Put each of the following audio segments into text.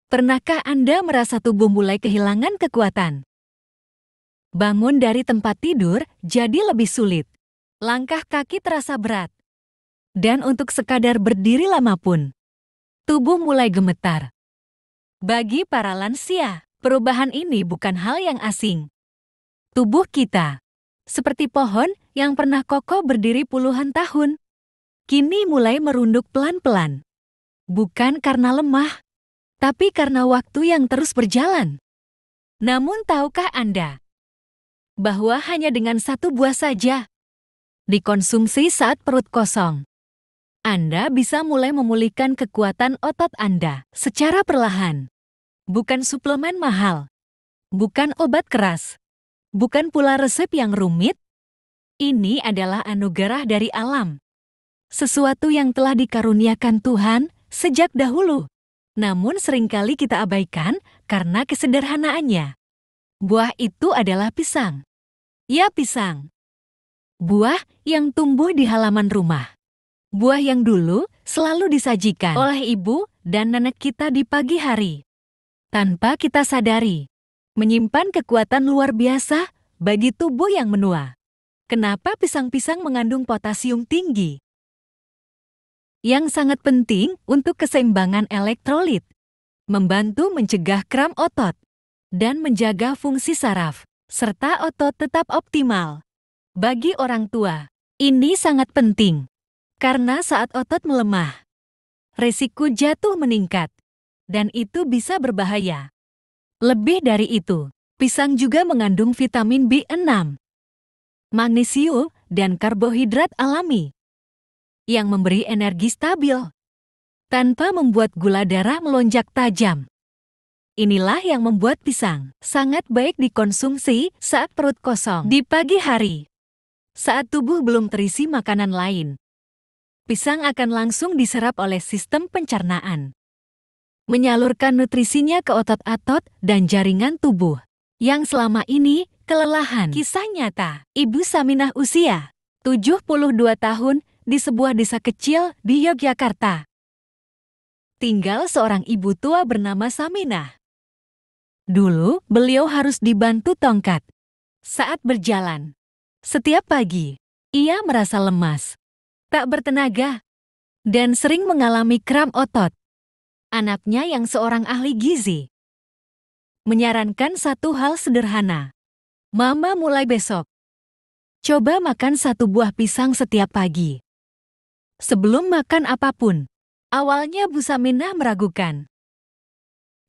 Pernahkah Anda merasa tubuh mulai kehilangan kekuatan? Bangun dari tempat tidur jadi lebih sulit. Langkah kaki terasa berat. Dan untuk sekadar berdiri lama pun, tubuh mulai gemetar. Bagi para lansia, perubahan ini bukan hal yang asing. Tubuh kita, seperti pohon yang pernah kokoh berdiri puluhan tahun, kini mulai merunduk pelan-pelan. Bukan karena lemah, tapi karena waktu yang terus berjalan. Namun tahukah Anda bahwa hanya dengan satu buah saja dikonsumsi saat perut kosong, Anda bisa mulai memulihkan kekuatan otot Anda secara perlahan. Bukan suplemen mahal, bukan obat keras, bukan pula resep yang rumit. Ini adalah anugerah dari alam. Sesuatu yang telah dikaruniakan Tuhan sejak dahulu. Namun seringkali kita abaikan karena kesederhanaannya. Buah itu adalah pisang. Ya, pisang. Buah yang tumbuh di halaman rumah. Buah yang dulu selalu disajikan oleh ibu dan nenek kita di pagi hari. Tanpa kita sadari, menyimpan kekuatan luar biasa bagi tubuh yang menua. Kenapa pisang-pisang mengandung potasium tinggi? Yang sangat penting untuk keseimbangan elektrolit, membantu mencegah kram otot, dan menjaga fungsi saraf, serta otot tetap optimal. Bagi orang tua, ini sangat penting, karena saat otot melemah, resiko jatuh meningkat, dan itu bisa berbahaya. Lebih dari itu, pisang juga mengandung vitamin B6, magnesium, dan karbohidrat alami yang memberi energi stabil tanpa membuat gula darah melonjak tajam. Inilah yang membuat pisang sangat baik dikonsumsi saat perut kosong di pagi hari. Saat tubuh belum terisi makanan lain, pisang akan langsung diserap oleh sistem pencernaan, menyalurkan nutrisinya ke otot-otot dan jaringan tubuh yang selama ini kelelahan. Kisah nyata, Ibu Saminah usia 72 tahun di sebuah desa kecil di Yogyakarta. Tinggal seorang ibu tua bernama Saminah. Dulu, beliau harus dibantu tongkat saat berjalan. Setiap pagi, ia merasa lemas, tak bertenaga, dan sering mengalami kram otot. Anaknya yang seorang ahli gizi menyarankan satu hal sederhana. Mama, mulai besok, coba makan satu buah pisang setiap pagi. Sebelum makan apapun, awalnya Bu Saminah meragukan.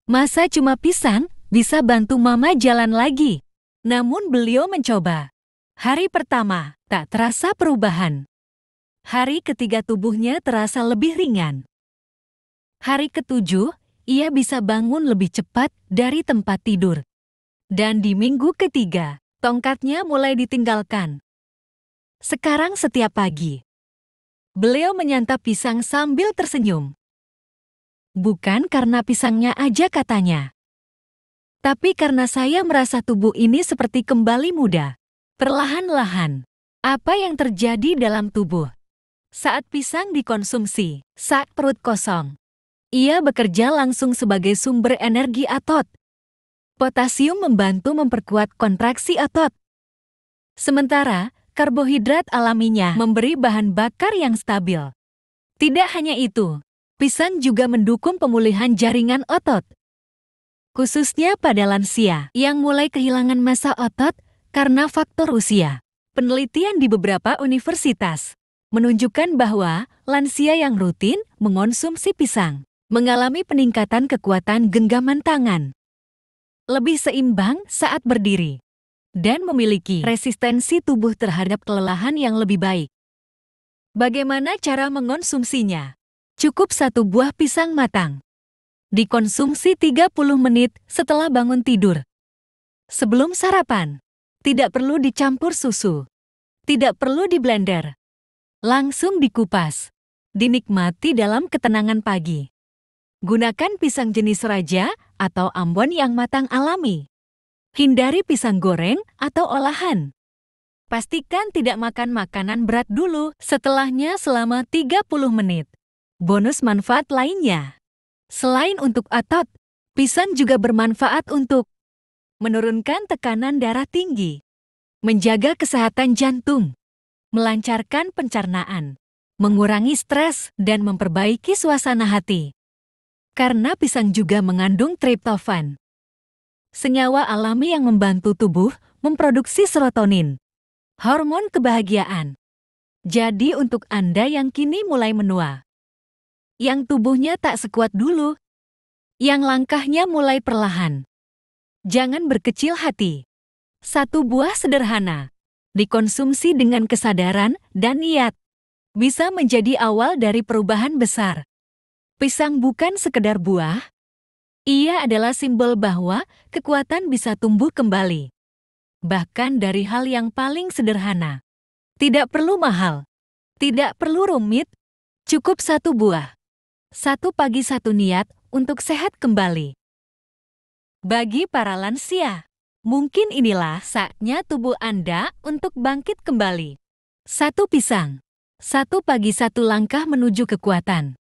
Masa cuma pisang bisa bantu Mama jalan lagi? Namun beliau mencoba. Hari pertama, tak terasa perubahan. Hari ketiga tubuhnya terasa lebih ringan. Hari ketujuh, ia bisa bangun lebih cepat dari tempat tidur. Dan di minggu ketiga, tongkatnya mulai ditinggalkan. Sekarang setiap pagi, beliau menyantap pisang sambil tersenyum. Bukan karena pisangnya aja katanya, tapi karena saya merasa tubuh ini seperti kembali muda. Perlahan-lahan, apa yang terjadi dalam tubuh saat pisang dikonsumsi saat perut kosong? Ia bekerja langsung sebagai sumber energi otot. Potasium membantu memperkuat kontraksi otot. Sementara, karbohidrat alaminya memberi bahan bakar yang stabil. Tidak hanya itu, pisang juga mendukung pemulihan jaringan otot. Khususnya pada lansia yang mulai kehilangan massa otot karena faktor usia. Penelitian di beberapa universitas menunjukkan bahwa lansia yang rutin mengonsumsi pisang mengalami peningkatan kekuatan genggaman tangan, lebih seimbang saat berdiri, dan memiliki resistensi tubuh terhadap kelelahan yang lebih baik. Bagaimana cara mengonsumsinya? Cukup satu buah pisang matang. Dikonsumsi 30 menit setelah bangun tidur. Sebelum sarapan, tidak perlu dicampur susu, tidak perlu diblender. Langsung dikupas, dinikmati dalam ketenangan pagi. Gunakan pisang jenis raja atau ambon yang matang alami. Hindari pisang goreng atau olahan. Pastikan tidak makan makanan berat dulu setelahnya selama 30 menit. Bonus manfaat lainnya. Selain untuk otot, Pisang juga bermanfaat untuk menurunkan tekanan darah tinggi, menjaga kesehatan jantung, melancarkan pencernaan, mengurangi stres, dan memperbaiki suasana hati. Karena pisang juga mengandung triptofan, senyawa alami yang membantu tubuh memproduksi serotonin, hormon kebahagiaan. Jadi untuk Anda yang kini mulai menua, yang tubuhnya tak sekuat dulu, yang langkahnya mulai perlahan, jangan berkecil hati. Satu buah sederhana, dikonsumsi dengan kesadaran dan niat, bisa menjadi awal dari perubahan besar. Pisang bukan sekedar buah, ia adalah simbol bahwa kekuatan bisa tumbuh kembali. Bahkan dari hal yang paling sederhana. Tidak perlu mahal, tidak perlu rumit, cukup satu buah. Satu pagi satu niat untuk sehat kembali. Bagi para lansia, mungkin inilah saatnya tubuh Anda untuk bangkit kembali. Satu pisang, satu pagi satu langkah menuju kekuatan.